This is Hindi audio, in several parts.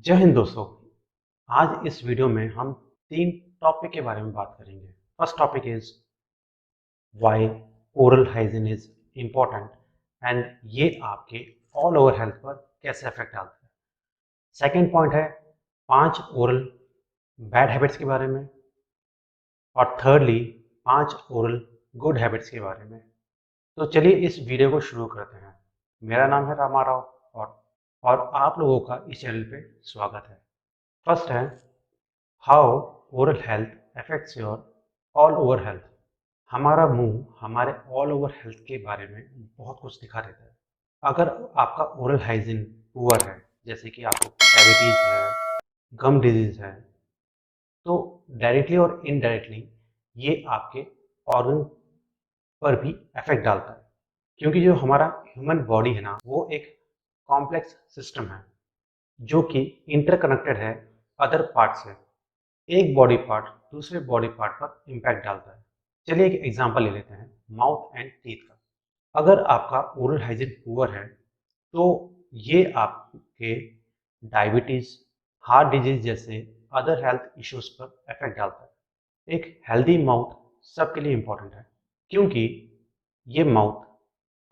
जय हिंद दोस्तों। आज इस वीडियो में हम 3 टॉपिक के बारे में बात करेंगे। First topic is why oral hygiene is important and ये आपके ऑल ओवर हेल्थ पर कैसे इफेक्ट डालता है। सेकंड पॉइंट है 5 ओरल बैड हैबिट्स के बारे में और थर्डली 5 ओरल गुड हैबिट्स के बारे में। तो चलिए इस वीडियो को शुरू करते हैं। मेरा नाम है रामाराव और आप लोगों का इस चैनल पे स्वागत है। फर्स्ट है how oral health affects your all over health. हमारा मुंह हमारे ऑल ओवर हेल्थ के बारे में बहुत कुछ दिखा देता है। अगर आपका ओरल हाइजीन पुअर है, जैसे कि आपको कैविटीज है, गम डिजीज है, तो डायरेक्टली और इनडायरेक्टली ये आपके ऑर्गन पर भी इफेक्ट डालता है। क्योंकि जो हमारा ह्यूमन बॉडी है ना, वो एक कॉम्प्लेक्स सिस्टम है जो कि इंटरकनेक्टेड है अदर पार्ट से। एक बॉडी पार्ट दूसरे बॉडी पार्ट पर इम्पैक्ट डालता है। चलिए एक एग्जांपल ले लेते हैं माउथ एंड टीथ का। अगर आपका ओरल हाइजीन पुअर है तो ये आपके डायबिटीज, हार्ट डिजीज जैसे अदर हेल्थ इश्यूज पर इफेक्ट डालता है। एक हेल्दी माउथ सबके लिए इम्पोर्टेंट है क्योंकि ये माउथ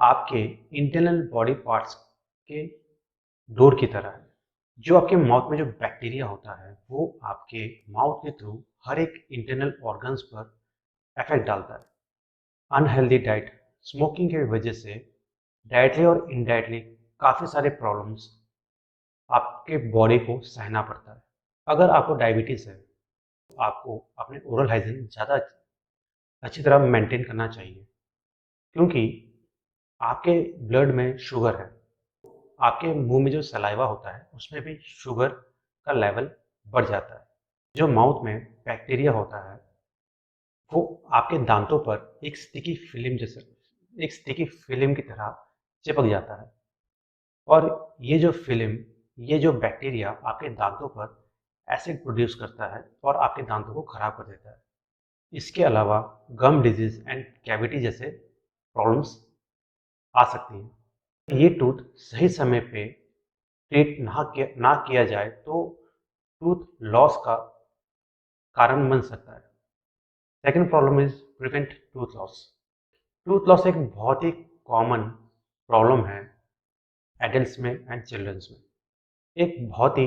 आपके इंटरनल बॉडी पार्ट्स के डोर की तरह है। जो आपके माउथ में जो बैक्टीरिया होता है वो आपके माउथ के थ्रू हर एक इंटरनल ऑर्गन्स पर इफेक्ट डालता है। अनहेल्दी डाइट, स्मोकिंग की वजह से डायरेक्टली और इनडायरेक्टली काफ़ी सारे प्रॉब्लम्स आपके बॉडी को सहना पड़ता है। अगर आपको डायबिटीज़ है तो आपको अपने ओरल हाइजीन ज़्यादा अच्छी तरह मेंटेन करना चाहिए क्योंकि आपके ब्लड में शुगर है। आपके मुंह में जो सलाइवा होता है उसमें भी शुगर का लेवल बढ़ जाता है। जो माउथ में बैक्टीरिया होता है वो आपके दांतों पर एक स्टिकी फिल्म की तरह चिपक जाता है और ये जो बैक्टीरिया आपके दांतों पर एसिड प्रोड्यूस करता है और आपके दांतों को खराब कर देता है। इसके अलावा गम डिजीज एंड कैविटी जैसे प्रॉब्लम्स आ सकती हैं। ये टूथ सही समय पे ट्रीट ना किया जाए तो टूथ लॉस का कारण बन सकता है। Second problem is prevent tooth loss. Tooth loss एक बहुत ही कॉमन प्रॉब्लम है एडल्ट्स में एंड चिल्ड्रंस में। एक बहुत ही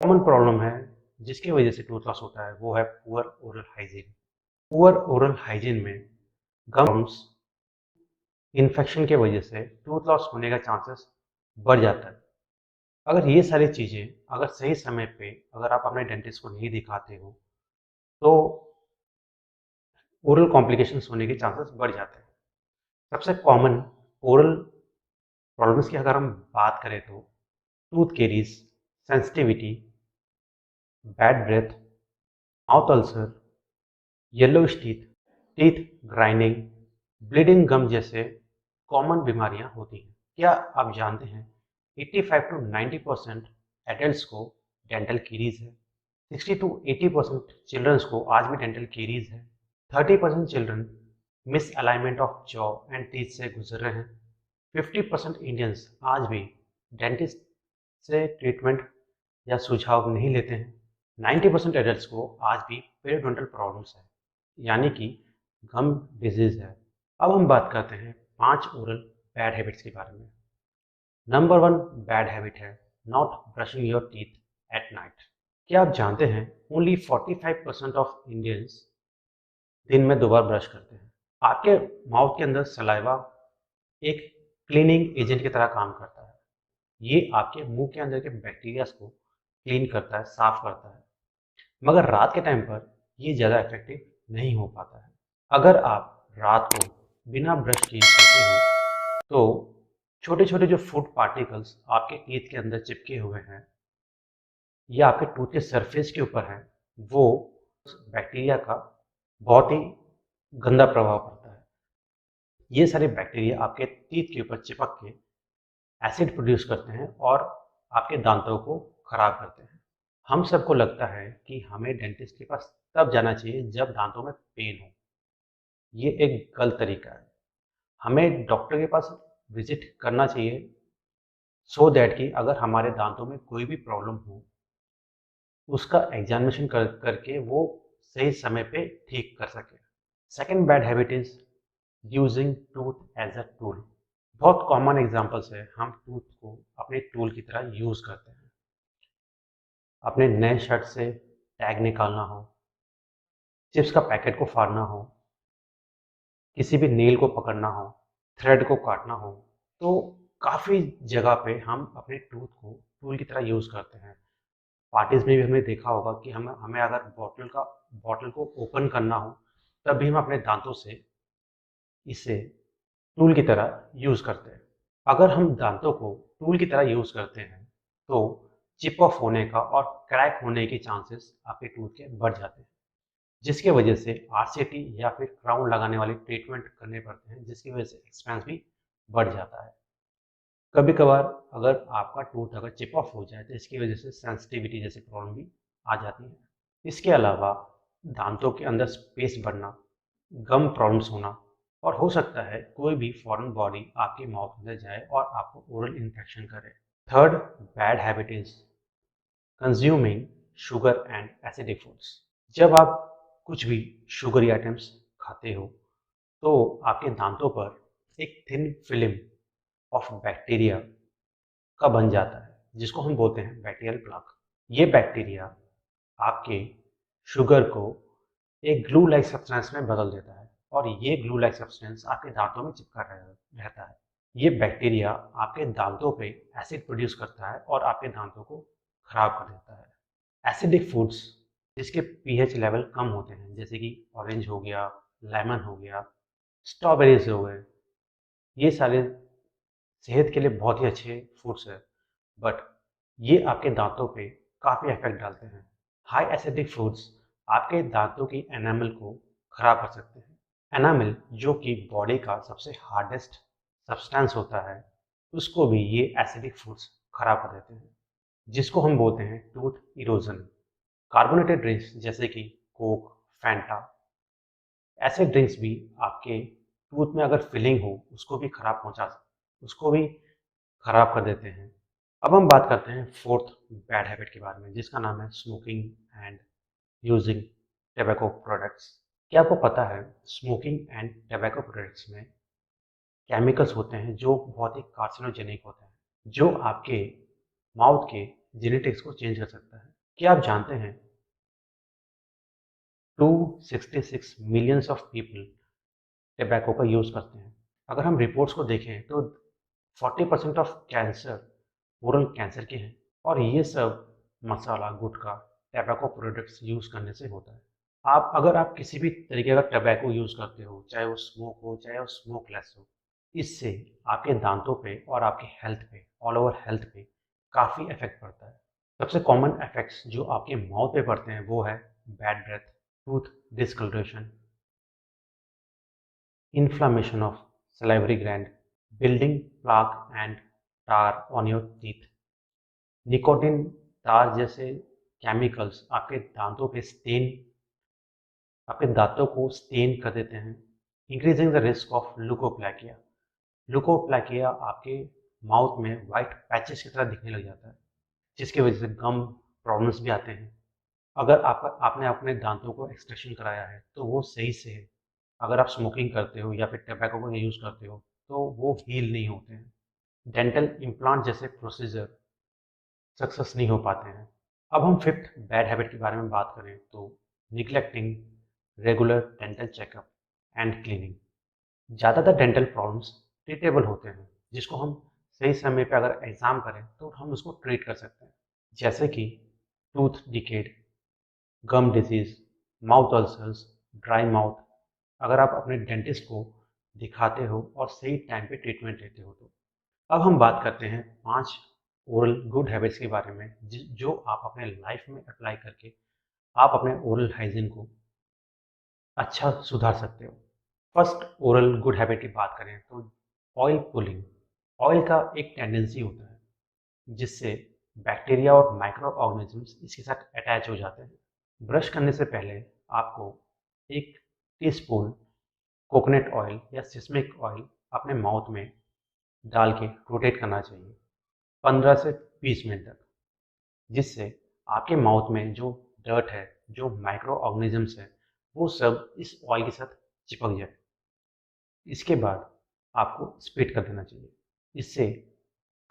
कॉमन प्रॉब्लम है जिसकी वजह से टूथ लॉस होता है, वो है poor oral hygiene. Poor oral hygiene में गम्स इन्फेक्शन की वजह से टूथ लॉस होने का चांसेस बढ़ जाता है। अगर ये सारी चीज़ें अगर सही समय पे अगर आप अपने डेंटिस्ट को नहीं दिखाते हो तो ओरल कॉम्प्लिकेशंस होने के चांसेस बढ़ जाते हैं। सबसे कॉमन ओरल प्रॉब्लम्स की अगर हम बात करें तो tooth caries, sensitivity, bad breath, mouth ulcer, yellowish teeth, teeth grinding, bleeding gum जैसे कॉमन बीमारियां होती हैं। क्या आप जानते हैं 85 टू 90% एडल्ट्स को डेंटल कीरीज है। 60 टू 80% चिल्ड्रंस को आज भी डेंटल कीरीज है। 30% children miss alignment of jaw and teeth से गुजर रहे हैं। 50% इंडियंस आज भी डेंटिस्ट से ट्रीटमेंट या सुझाव नहीं लेते हैं। 90% एडल्ट्स को आज भी पेरियोडोंटल प्रॉब्लम्स है, यानी कि गम डिजीज है। अब हम बात करते हैं 5 ओरल बैड हैबिट्स के बारे में। नंबर 1 बैड हैबिट है not brushing your teeth at night. क्या आप जानते हैं ओनली 45% ऑफ इंडियंस दिन में 2 बार ब्रश करते हैं। आपके माउथ के अंदर सलाइवा एक क्लीनिंग एजेंट की तरह काम करता है। ये आपके मुंह के अंदर के बैक्टीरियाज को क्लीन करता है, साफ करता है। मगर रात के टाइम पर ये ज़्यादा इफेक्टिव नहीं हो पाता है। अगर आप रात को बिना ब्रश किए सोते हो तो छोटे छोटे जो फूड पार्टिकल्स आपके टीथ के अंदर चिपके हुए हैं या आपके टूथ के सरफेस के ऊपर हैं, वो बैक्टीरिया का बहुत ही गंदा प्रभाव पड़ता है। ये सारे बैक्टीरिया आपके टीथ के ऊपर चिपक के एसिड प्रोड्यूस करते हैं और आपके दांतों को खराब करते हैं। हम सबको लगता है कि हमें डेंटिस्ट के पास तब जाना चाहिए जब दांतों में पेन हो। ये एक गलत तरीका है। हमें डॉक्टर के पास विजिट करना चाहिए सो दैट कि अगर हमारे दांतों में कोई भी प्रॉब्लम हो उसका एग्जामिनेशन करके वो सही समय पे ठीक कर सके। Second bad habit is using tooth as a tool. बहुत कॉमन एग्जांपल्स है, हम टूथ को अपने टूल की तरह यूज करते हैं। अपने नए शर्ट से टैग निकालना हो, चिप्स का पैकेट को फाड़ना हो, किसी भी नेल को पकड़ना हो, थ्रेड को काटना हो, तो काफ़ी जगह पे हम अपने टूथ को टूल की तरह यूज़ करते हैं। पार्टीज़ में भी हमने देखा होगा कि हमें हमें अगर बॉटल को ओपन करना हो, तब भी हम अपने दांतों से इसे टूल की तरह यूज़ करते हैं। अगर हम दांतों को टूल की तरह यूज़ करते हैं, तो चिप ऑफ होने का और क्रैक होने के चांसेस आपके टूथ के बढ़ जाते हैं, जिसकी वजह से आरसीटी या फिर क्राउन लगाने वाले ट्रीटमेंट करने पड़ते हैं, जिसकी वजह से एक्सपेंस भी बढ़ जाता है। कभी कभार अगर आपका टूथ अगर चिप ऑफ हो जाए तो इसकी वजह से सेंसिटिविटी जैसी प्रॉब्लम भी आ जाती है। इसके अलावा दांतों के अंदर स्पेस बढ़ना, गम प्रॉब्लम्स होना, और हो सकता है कोई भी फॉरेन बॉडी आपके माउथ में जाए और आपको ओरल इन्फेक्शन करे। Third bad habit is consuming sugar and acidic foods. जब आप कुछ भी शुगरी आइटम्स खाते हो तो आपके दांतों पर एक थिन फिल्म ऑफ बैक्टीरिया का बन जाता है, जिसको हम बोलते हैं बैक्टीरियल प्लाक। ये बैक्टीरिया आपके शुगर को एक ग्लू लाइक सब्सटेंस में बदल देता है और ये ग्लू लाइक सब्सटेंस आपके दांतों में चिपका रहता है। ये बैक्टीरिया आपके दांतों पे एसिड प्रोड्यूस करता है और आपके दांतों को खराब कर देता है। एसिडिक फूड्स जिसके पीएच लेवल कम होते हैं, जैसे कि ऑरेंज हो गया, लेमन हो गया, स्ट्रॉबेरीज हो गए, ये सारे सेहत के लिए बहुत ही अच्छे फूड्स है, बट ये आपके दांतों पे काफ़ी इफेक्ट डालते हैं। हाई एसिडिक फूड्स आपके दांतों की एनामल को खराब कर सकते हैं। एनामल जो कि बॉडी का सबसे हार्डेस्ट सब्सटेंस होता है, उसको भी ये एसिडिक फूड्स खराब कर देते हैं, जिसको हम बोलते हैं टूथ इरोजन। कार्बोनेटेड ड्रिंक्स जैसे कि कोक, फैंटा, ऐसे ड्रिंक्स भी आपके टूथ में अगर फिलिंग हो उसको भी खराब कर देते हैं। अब हम बात करते हैं फोर्थ बैड हैबिट के बारे में, जिसका नाम है smoking and using tobacco products. क्या आपको पता है स्मोकिंग एंड टोबैको प्रोडक्ट्स में केमिकल्स होते हैं जो बहुत ही कार्सिनोजेनिक होते हैं, जो आपके माउथ के जेनेटिक्स को चेंज कर सकता है। क्या आप जानते हैं 266 मिलियंस ऑफ पीपल टोबैको का यूज़ करते हैं। अगर हम रिपोर्ट्स को देखें तो 40% ऑफ कैंसर ओरल कैंसर के हैं, और ये सब मसाला, गुटखा, टोबैको प्रोडक्ट्स यूज़ करने से होता है। अगर आप किसी भी तरीके का टोबैको यूज़ करते हो, चाहे वो स्मोक हो, चाहे वो स्मोकलेस हो, इससे आपके दांतों पे और आपके हेल्थ पे, ऑल ओवर हेल्थ पे काफ़ी इफेक्ट पड़ता है। सबसे कॉमन इफेक्ट्स जो आपके माउथ पे पड़ते हैं वो है bad breath, tooth discolouration, inflammation of salivary gland, building plaque and tar on your teeth. Nicotine, तार जैसे केमिकल्स आपके दांतों को स्टेन कर देते हैं, इंक्रीजिंग द रिस्क ऑफ लुकोप्लाकिया। लुकोप्लाकिया आपके माउथ में वाइट पैचेस की तरह दिखने लग जाता है, जिसकी वजह से गम प्रॉब्लम्स भी आते हैं। अगर आपने अपने दांतों को एक्सट्रैक्शन कराया है तो वो सही से है। अगर आप स्मोकिंग करते हो या फिर टोबैको को यूज़ करते हो तो वो हील नहीं होते हैं। डेंटल इम्प्लांट जैसे प्रोसीजर सक्सेस नहीं हो पाते हैं। अब हम फिफ्थ बैड हैबिट के बारे में बात करें तो neglecting regular dental checkup and cleaning. ज़्यादातर डेंटल प्रॉब्लम्स ट्रीटेबल होते हैं, जिसको हम सही समय पे अगर एग्ज़ाम करें तो हम उसको ट्रीट कर सकते हैं, जैसे कि tooth decayed, gum disease, mouth ulcers, dry mouth. अगर आप अपने डेंटिस्ट को दिखाते हो और सही टाइम पे ट्रीटमेंट लेते हो तो। अब हम बात करते हैं 5 ओरल गुड हैबिट्स के बारे में जो आप अपने लाइफ में अप्लाई करके आप अपने ओरल हाइजीन को अच्छा सुधार सकते हो। फर्स्ट ओरल गुड हैबिट की बात करें तो ऑयल पुलिंग। ऑयल का एक टेंडेंसी होता है जिससे बैक्टीरिया और माइक्रो ऑर्गेनिजम्स इसके साथ अटैच हो जाते हैं। ब्रश करने से पहले आपको 1 टीस्पून कोकोनट ऑयल या सिसमिक ऑयल अपने माउथ में डाल के रोटेट करना चाहिए। 15 से 20 मिनट तक, जिससे आपके माउथ में जो डर्ट है, जो माइक्रो ऑर्गेनिजम्स है, वो सब इस ऑयल के साथ चिपक जाए। इसके बाद आपको स्पिट कर देना चाहिए। इससे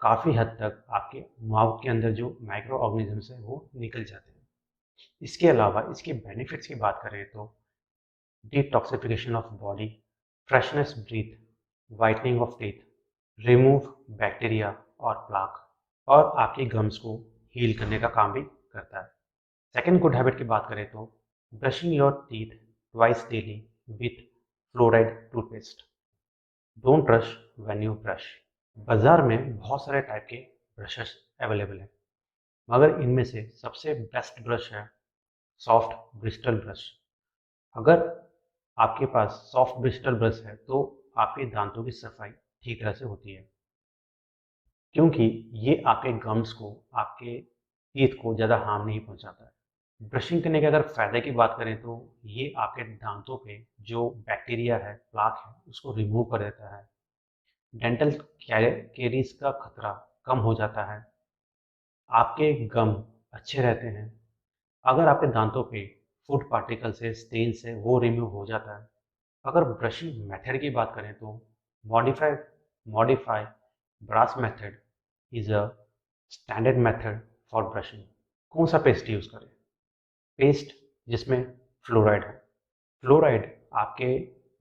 काफ़ी हद तक आपके माउथ के अंदर जो माइक्रो ऑर्गेनिजम्स है वो निकल जाते हैं। इसके अलावा इसके बेनिफिट्स की बात करें तो detoxification of body, freshness breath, whitening of teeth, remove bacteria और प्लाक, और आपके गम्स को हील करने का काम भी करता है। सेकेंड गुड हैबिट की बात करें तो brushing your teeth twice daily with fluoride toothpaste. Don't rush when you brush. बाजार में बहुत सारे टाइप के ब्रशेस अवेलेबल हैं, मगर इनमें से सबसे बेस्ट ब्रश है सॉफ्ट ब्रिस्टल ब्रश। अगर आपके पास सॉफ्ट ब्रिस्टल ब्रश है तो आपके दांतों की सफाई ठीक तरह से होती है, क्योंकि ये आपके गम्स को, आपके टीथ को ज़्यादा हार्म नहीं पहुंचाता है। ब्रशिंग करने के अगर फ़ायदे की बात करें तो ये आपके दांतों पे जो बैक्टीरिया है, प्लाक है, उसको रिमूव कर देता है। डेंटल कैरीज का खतरा कम हो जाता है। आपके गम अच्छे रहते हैं। अगर आपके दांतों पे फूड पार्टिकल से, स्टेन से, वो रिमूव हो जाता है। अगर ब्रशिंग मेथड की बात करें तो modify modify bass method is a standard method for brushing. कौन सा पेस्ट यूज़ करें? पेस्ट जिसमें फ्लोराइड है। फ्लोराइड आपके,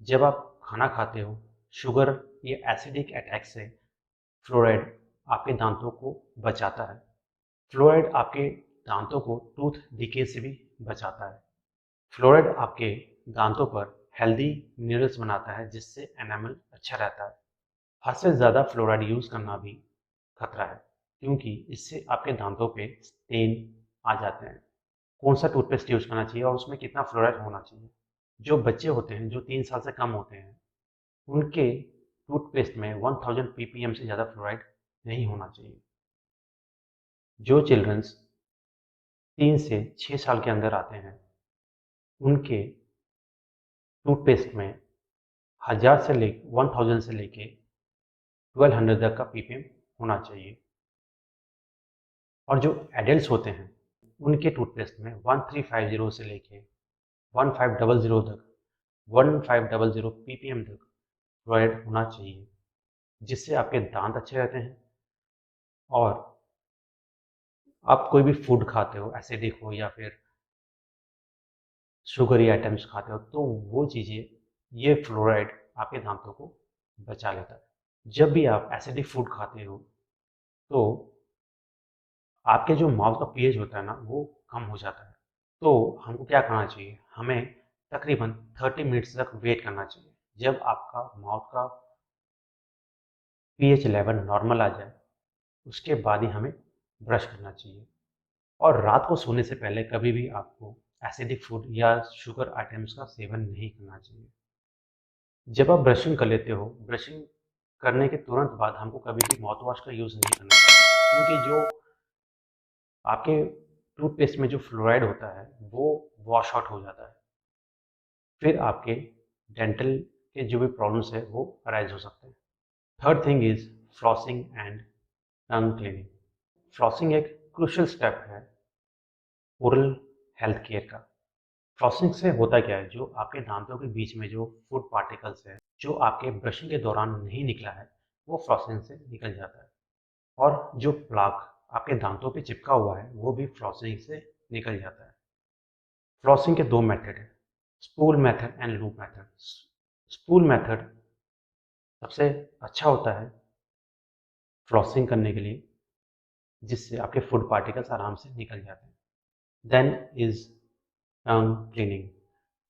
जब आप खाना खाते हो, शुगर या एसिडिक अटैक से फ्लोराइड आपके दांतों को बचाता है। फ्लोराइड आपके दांतों को टूथ डिके से भी बचाता है। फ्लोराइड आपके दांतों पर हेल्दी मिनरल्स बनाता है, जिससे एनामल अच्छा रहता है। हद से ज़्यादा फ्लोराइड यूज़ करना भी खतरा है, क्योंकि इससे आपके दांतों पे स्टेन आ जाते हैं। कौन सा टूथपेस्ट यूज़ करना चाहिए और उसमें कितना फ्लोराइड होना चाहिए? जो बच्चे होते हैं, जो 3 साल से कम होते हैं, उनके टूथपेस्ट में 1000 ppm से ज़्यादा फ्लोराइड नहीं होना चाहिए। जो चिल्ड्रंस 3 से 6 साल के अंदर आते हैं, उनके टूथपेस्ट में 1000 से लेके 1200 तक का ppm होना चाहिए। और जो एडल्ट्स होते हैं, उनके टूथपेस्ट में 1350 से लेके 1500 तक 1500 ppm तक फ्लोराइड होना चाहिए, जिससे आपके दांत अच्छे रहते हैं। और आप कोई भी फूड खाते हो, एसिडिक हो या फिर शुगरी आइटम्स खाते हो, तो वो चीज़ें, ये फ्लोराइड आपके दांतों को बचा लेता है। जब भी आप एसिडिक फूड खाते हो तो आपके जो माउथ का पीएच होता है ना, वो कम हो जाता है। तो हमको क्या करना चाहिए? हमें तकरीबन 30 मिनट्स तक वेट करना चाहिए। जब आपका माउथ का पीएच लेवल नॉर्मल आ जाए, उसके बाद ही हमें ब्रश करना चाहिए। और रात को सोने से पहले कभी भी आपको एसिडिक फूड या शुगर आइटम्स का सेवन नहीं करना चाहिए। जब आप ब्रशिंग कर लेते हो, ब्रशिंग करने के तुरंत बाद हमको कभी भी माउथ वॉश का यूज़ नहीं करना चाहिए, क्योंकि जो आपके टूथपेस्ट में जो फ्लोराइड होता है वो वॉश आउट हो जाता है। फिर आपके डेंटल के जो भी प्रॉब्लम्स है वो अराइज हो सकते हैं। Third thing is flossing and tongue cleaning. Flossing एक क्रूशियल स्टेप है ओरल हेल्थ केयर का। फ्लॉसिंग से होता क्या है? जो आपके दांतों के बीच में जो फूड पार्टिकल्स है, जो आपके ब्रशिंग के दौरान नहीं निकला है, वो फ्लॉसिंग से निकल जाता है। और जो प्लाक आपके दांतों पे चिपका हुआ है, वो भी फ्लॉसिंग से निकल जाता है। फ्लॉसिंग के दो मेथड हैं, spool method and loop method. Spool method सबसे अच्छा होता है फ्लॉसिंग करने के लिए, जिससे आपके फूड पार्टिकल्स आराम से निकल जाते हैं। Then is tongue cleaning.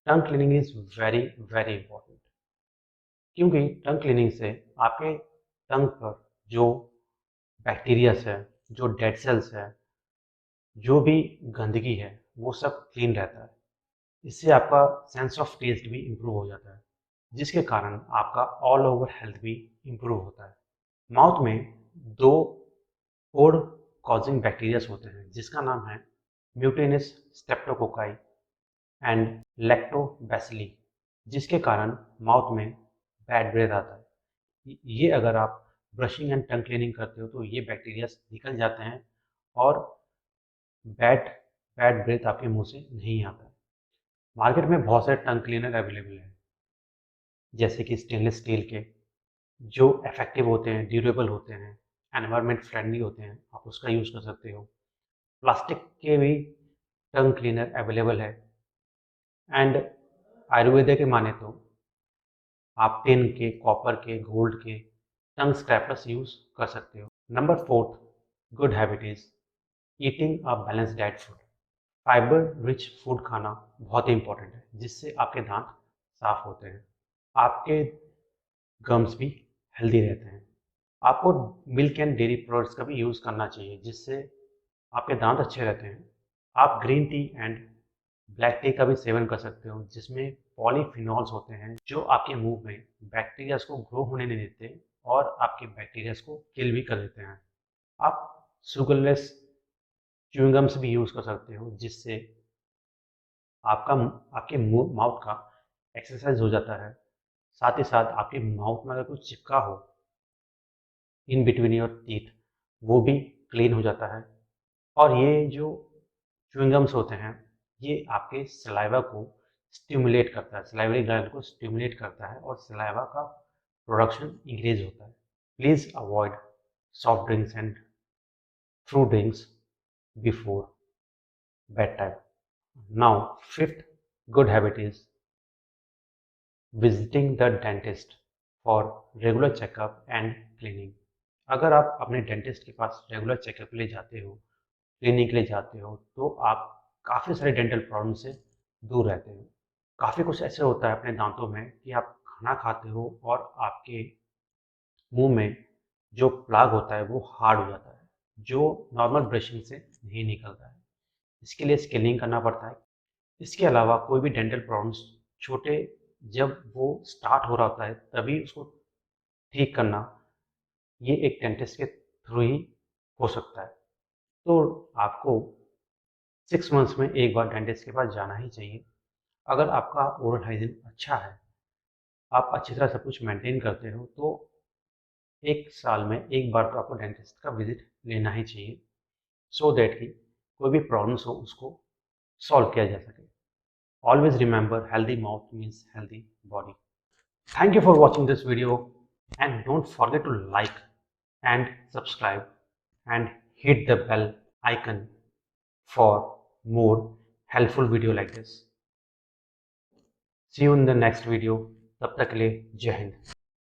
Tongue cleaning is very very important, क्योंकि टंग क्लीनिंग से आपके टंग पर जो बैक्टीरियाज है, जो डेड सेल्स है, जो भी गंदगी है, वो सब क्लीन रहता है। इससे आपका सेंस ऑफ टेस्ट भी इम्प्रूव हो जाता है, जिसके कारण आपका ऑल ओवर हेल्थ भी इम्प्रूव होता है। माउथ में दो ओड कॉजिंग बैक्टीरियाज होते हैं, जिसका नाम है म्यूटेनस स्ट्रेप्टोकोकाई एंड लैक्टोबैसिली, जिसके कारण माउथ में बैड ब्रेथ आता है। ये अगर आप ब्रशिंग एंड टंग क्लीनिंग करते हो तो ये बैक्टीरिया निकल जाते हैं और बैड बैड ब्रेथ आपके मुंह से नहीं आता है। मार्केट में बहुत सारे टंग क्लीनर अवेलेबल हैं, जैसे कि स्टेनलेस स्टील के, जो इफेक्टिव होते हैं, ड्यूरेबल होते हैं, एनवायरनमेंट फ्रेंडली होते हैं, आप उसका यूज़ कर सकते हो। प्लास्टिक के भी टंग क्लीनर अवेलेबल है एंड आयुर्वेदा के माने तो आप टिन के, कॉपर के, गोल्ड के टंग स्क्रैपर्स यूज़ कर सकते हो। Number 4 good habit is eating a balanced diet food. Fibre rich food खाना बहुत ही इंपॉर्टेंट है, जिससे आपके दांत साफ होते हैं, आपके गम्स भी हेल्दी रहते हैं। आपको मिल्क एंड डेयरी प्रोडक्ट्स का भी यूज़ करना चाहिए, जिससे आपके दांत अच्छे रहते हैं। आप green tea and black T का भी सेवन कर सकते हो, जिसमें पॉलीफिनॉल्स होते हैं, जो आपके मुंह में बैक्टीरियाज को ग्रो होने नहीं देते और आपके बैक्टीरियाज को किल भी कर देते हैं। आप शुगरलेस च्युइंगम्स भी यूज़ कर सकते हो, जिससे आपका आपके मुंह माउथ का एक्सरसाइज हो जाता है। साथ ही साथ आपके माउथ में अगर कुछ चिपका हो इन बिटवीन योर टीथ, वो भी क्लीन हो जाता है। और ये जो च्युइंगम्स होते हैं, ये आपके सलाइवा को स्टिमुलेट करता है, सलाइवरी ग्लैंड को स्टिमुलेट करता है और सलाइवा का प्रोडक्शन इंक्रीज होता है। Please avoid soft drinks and fruit drinks before bed time. Now fifth good habit is visiting the dentist for regular checkup and cleaning. अगर आप अपने डेंटिस्ट के पास रेगुलर चेकअप के लिए जाते हो, क्लीनिक के लिए जाते हो, तो आप काफ़ी सारे डेंटल प्रॉब्लम से दूर रहते हो। काफ़ी कुछ ऐसे होता है अपने दांतों में कि आप खाना खाते हो और आपके मुंह में जो प्लाग होता है वो हार्ड हो जाता है, जो नॉर्मल ब्रशिंग से नहीं निकलता है। इसके लिए स्केलिंग करना पड़ता है। इसके अलावा कोई भी डेंटल प्रॉब्लम्स छोटे, जब वो स्टार्ट हो रहा होता है तभी उसको ठीक करना, ये एक डेंटिस्ट के थ्रू ही हो सकता है। तो आपको 6 मंथ्स में एक बार डेंटिस्ट के पास जाना ही चाहिए। अगर आपका ओरल हाइजीन अच्छा है, आप अच्छी तरह सब कुछ मेंटेन करते हो, तो 1 साल में एक बार तो आपको डेंटिस्ट का विजिट लेना ही चाहिए, सो दैट कि कोई भी प्रॉब्लम्स हो उसको सॉल्व किया जा सके। Always remember healthy mouth means healthy body. Thank you for watching this video and don't forget to like and subscribe and hit the bell icon for more helpful video like this. See you in the next video. तब तक के लिए जय हिंद।